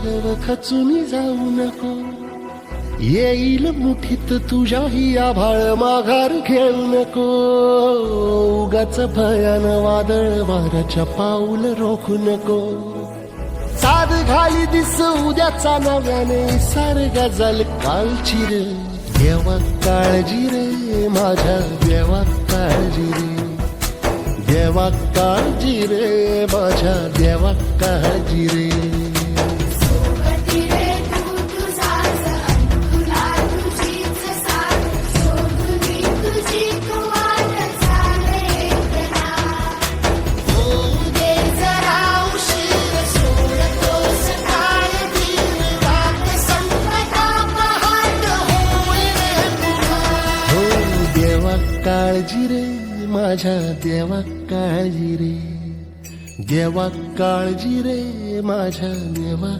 गारव खचून जाऊ नको, येईल मुठीत तुझ्याही आभाळ माघार घेऊ नको. उगाच भयान वादळ वाऱ्याच्या पाऊल रोखू नको. साध घाली दिस उद्याचा नव्याने सार गजल कालची रे. देवा काळजी रे माझ्या देवा काळजी रे. देवा काळजी रे माझ्या देवा काळजी रे. काळजी रे माझ्या देवा काळजी रे. देवा काळजी रे माझ्या देवा